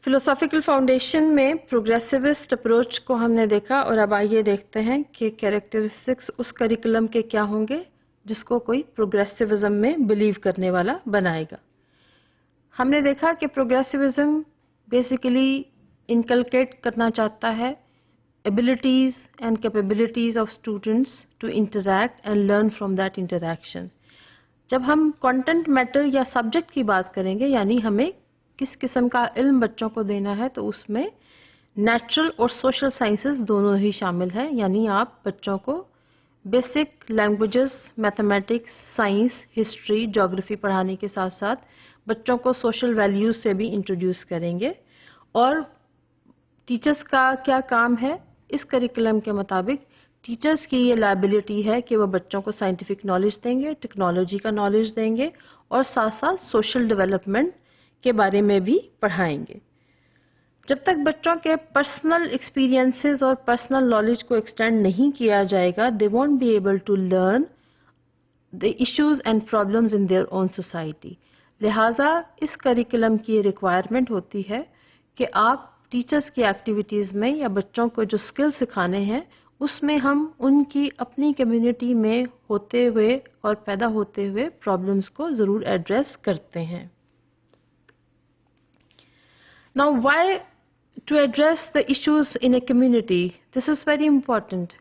Philosophical foundation में प्रोग्रेसिविस्ट approach को हमने देखा और अब आइए देखते हैं कि कैरेक्टरिस्टिक्स उस करिकुलम के क्या होंगे जिसको कोई प्रोग्रेसिविज्म में बिलीव करने वाला बनाएगा। हमने देखा कि प्रोग्रेसिविज्म बेसिकली इनकलकेट करना चाहता है abilities and capabilities of students to interact and learn from that interaction. जब हम कंटेंट मैटर या सब्जेक्ट की बात करेंगे, यानी हमें किस किस्म का इल्म बच्चों को देना है, तो उसमें नेचुरल और सोशल साइंसेस दोनों ही शामिल हैं। यानी आप बच्चों को basic languages, mathematics, science, history, geography पढ़ाने के साथ साथ बच्चों को सोशल वैल्यूज से भी इंट्रोड्यूस करेंगे। और टीचर्स का क्या काम है? इस करिकुलम के मुताबिक टीचर्स की ये लायबिलिटी है कि वो बच्चों को साइंटिफिक नॉलेज देंगे, टेक्नोलॉजी का नॉलेज देंगे और साथ साथ सोशल डेवलपमेंट के बारे में भी पढ़ाएंगे। जब तक बच्चों के पर्सनल एक्सपीरियंसेस और पर्सनल नॉलेज को एक्सटेंड नहीं किया जाएगा, they won't be able to learn the issues and problems in their own society. लिहाजा इस करिकुलम की रिक्वायरमेंट होती है कि आप टीचर्स की एक्टिविटीज में या बच्चों को जो स्किल सिखाने हैं उसमें हम उनकी अपनी कम्युनिटी में होते हुए और पैदा होते हुए प्रॉब्लम्स को जरूर एड्रेस करते हैं। Now, why to address the issues in a community? This is very important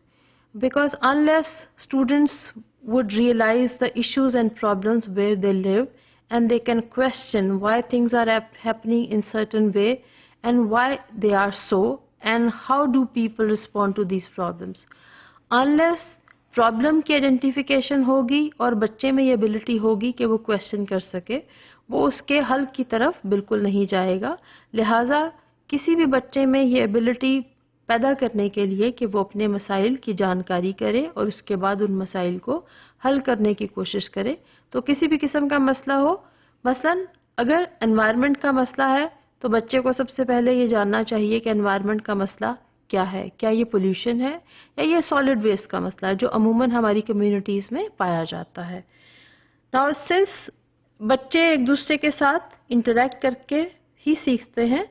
because unless students would realize the issues and problems where they live and they can question why things are happening in certain way and why they are so and how do people respond to these problems. Unless problem की identification होगी और बच्चे में ये ability होगी कि वो question कर सके, वो उसके हल की तरफ बिल्कुल नहीं जाएगा। लिहाजा किसी भी बच्चे में ये एबिलिटी पैदा करने के लिए कि वो अपने मसाइल की जानकारी करे और उसके बाद उन मसाइल को हल करने की कोशिश करे, तो किसी भी किस्म का मसला हो, मसलन अगर एनवायरनमेंट का मसला है तो बच्चे को सबसे पहले ये जानना चाहिए कि एनवायरनमेंट का मसला क्या है, क्या ये पोल्यूशन है या ये सॉलिड वेस्ट का मसला है जो अमूमन हमारी कम्युनिटीज में पाया जाता है। नाउ सिंस बच्चे एक दूसरे के साथ इंटरैक्ट करके ही सीखते हैं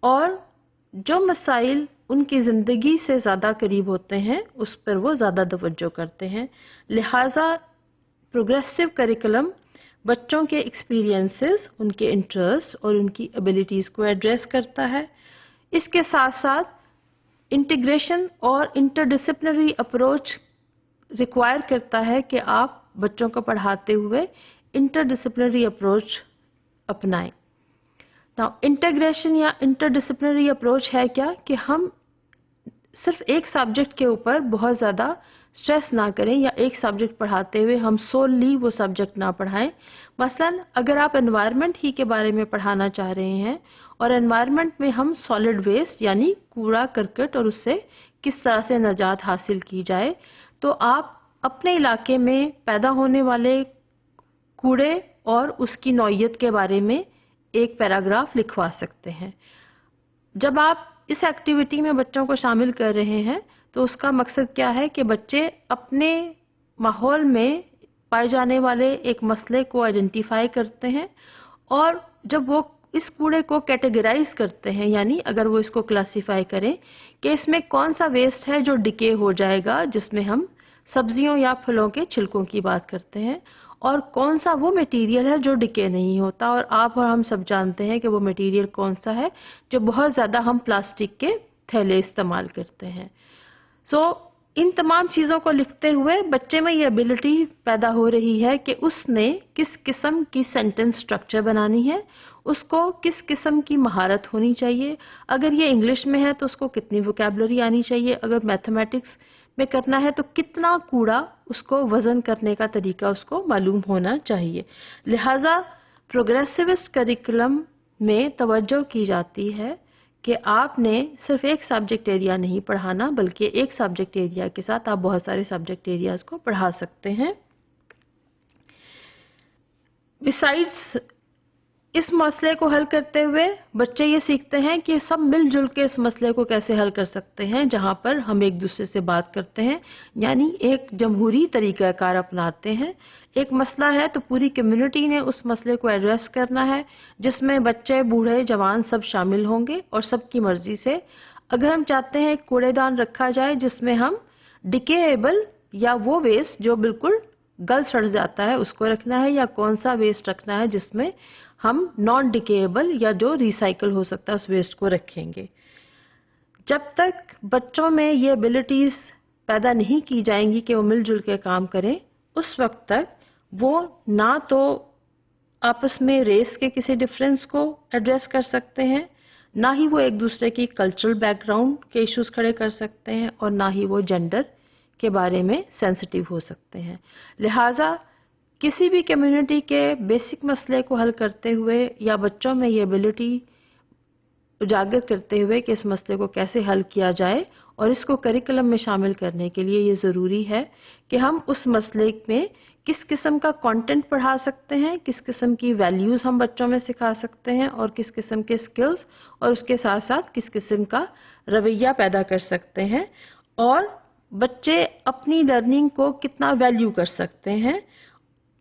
और जो मसाइल उनकी ज़िंदगी से ज़्यादा करीब होते हैं उस पर वो ज़्यादा तवज्जो करते हैं। लिहाजा प्रोग्रेसिव करिकुलम बच्चों के एक्सपीरियंसेस, उनके इंटरेस्ट और उनकी एबिलिटीज़ को एड्रेस करता है। इसके साथ साथ इंटीग्रेशन और इंटरडिसिप्लिनरी अप्रोच रिक्वायर करता है कि आप बच्चों को पढ़ाते हुए इंटरडिसिप्लिनरी अप्रोच अपनाएं। नाउ इंटीग्रेशन या इंटरडिसिप्लिनरी अप्रोच है क्या कि हम सिर्फ एक सब्जेक्ट के ऊपर बहुत ज़्यादा स्ट्रेस ना करें या एक सब्जेक्ट पढ़ाते हुए हम सोलली वो सब्जेक्ट ना पढ़ाएं। मसलन अगर आप एनवायरनमेंट ही के बारे में पढ़ाना चाह रहे हैं और एनवायरनमेंट में हम सॉलिड वेस्ट यानी कूड़ा करकट और उससे किस तरह से निजात हासिल की जाए, तो आप अपने इलाके में पैदा होने वाले कूड़े और उसकी नौइयत के बारे में एक पैराग्राफ लिखवा सकते हैं। जब आप इस एक्टिविटी में बच्चों को शामिल कर रहे हैं तो उसका मकसद क्या है कि बच्चे अपने माहौल में पाए जाने वाले एक मसले को आइडेंटिफाई करते हैं और जब वो इस कूड़े को कैटेगराइज करते हैं, यानी अगर वो इसको क्लासिफाई करें कि इसमें कौन सा वेस्ट है जो डिके हो जाएगा, जिसमें हम सब्जियों या फलों के छिलकों की बात करते हैं, और कौन सा वो मटेरियल है जो डिके नहीं होता, और आप और हम सब जानते हैं कि वो मटेरियल कौन सा है जो बहुत ज़्यादा हम प्लास्टिक के थैले इस्तेमाल करते हैं। इन तमाम चीज़ों को लिखते हुए बच्चे में ये एबिलिटी पैदा हो रही है कि उसने किस किस्म की सेंटेंस स्ट्रक्चर बनानी है, उसको किस किस्म की महारत होनी चाहिए। अगर ये इंग्लिश में है तो उसको कितनी वोकैबुलरी आनी चाहिए, अगर मैथमेटिक्स में करना है तो कितना कूड़ा उसको वजन करने का तरीका उसको मालूम होना चाहिए। लिहाजा प्रोग्रेसिविस्ट करिकुलम में तवज्जो की जाती है कि आपने सिर्फ एक सब्जेक्ट एरिया नहीं पढ़ाना, बल्कि एक सब्जेक्ट एरिया के साथ आप बहुत सारे सब्जेक्ट एरियाज को पढ़ा सकते हैं। बिसाइड्स اس مسئلے کو حل کرتے ہوئے بچے یہ سیکھتے ہیں کہ سب مل جل کے اس مسئلے کو کیسے حل کر سکتے ہیں، جہاں پر ہم ایک دوسرے سے بات کرتے ہیں، یعنی ایک جمہوری طریقہ کار اپناتے ہیں. ایک مسئلہ ہے تو پوری کمیونٹی نے اس مسئلے کو ایڈریس کرنا ہے، جس میں بچے، بوڑھے، جوان سب شامل ہوں گے اور سب کی مرضی سے. اگر ہم چاہتے ہیں ایک کوڑے دان رکھا جائے جس میں ہم ڈیکیبل یا وہ ویسٹ جو بالکل گل سڑ جاتا ہے اس کو رکھنا ہے، یا کون سا ویسٹ رکھنا ہے جس میں ہم نان ڈیکیبل یا جو ریسائیکل ہو سکتا ہے اس ویسٹ کو رکھیں گے. جب تک بچوں میں یہ ایبلٹیز پیدا نہیں کی جائیں گی کہ وہ مل جل کے کام کریں، اس وقت تک وہ نہ تو آپس میں ریس کے کسی ڈفرینس کو ایڈریس کر سکتے ہیں، نہ ہی وہ ایک دوسرے کی کلچرل بیک گراؤنڈ کے ایشوز کھڑے کر سکتے ہیں، اور نہ ہی وہ جینڈر کے بارے میں سینسٹیو ہو سکتے ہیں. لہٰذا کسی بھی کمیونٹی کے بیسک مسئلے کو حل کرتے ہوئے یا بچوں میں یہ ایبلٹی اجاگر کرتے ہوئے کہ اس مسئلے کو کیسے حل کیا جائے اور اس کو کریکولم میں شامل کرنے کے لیے یہ ضروری ہے کہ ہم اس مسئلے میں کس قسم کا کانٹینٹ پڑھا سکتے ہیں، کس قسم کی ویلیوز ہم بچوں میں سکھا سکتے ہیں، اور کس قسم کے سکلز، اور اس کے ساتھ ساتھ کس قسم کا رویہ پیدا کر سکتے ہیں، اور بچے اپنی لرننگ کو کتنا ویلیو کر سکتے ہیں،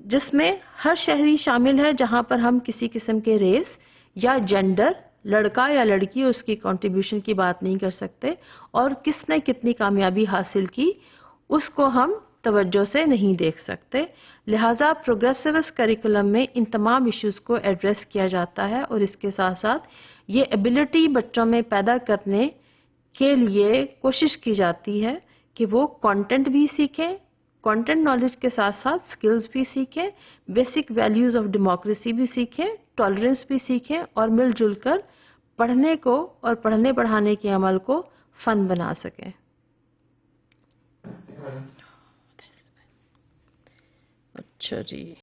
جس میں ہر شہری شامل ہے، جہاں پر ہم کسی قسم کے ریس یا جینڈر، لڑکا یا لڑکی، اس کی کنٹریبیوشن کی بات نہیں کر سکتے، اور کس نے کتنی کامیابی حاصل کی اس کو ہم توجہ سے نہیں دیکھ سکتے. لہٰذا پروگریسوس کریکولم میں ان تمام ایشوز کو ایڈریس کیا جاتا ہے، اور اس کے ساتھ ساتھ یہ ایبلٹی بچوں میں پیدا کرنے کے لیے کوشش کی جاتی ہے کہ وہ کانٹینٹ بھی سیکھیں، کانٹینٹ نالج کے ساتھ ساتھ سکلز بھی سیکھیں، بیسک ویلیوز آف ڈیموکریسی بھی سیکھیں، ٹالرنس بھی سیکھیں، اور مل جل کر پڑھنے کو اور پڑھنے پڑھانے کے عمل کو فن بنا سکیں. اچھا جی.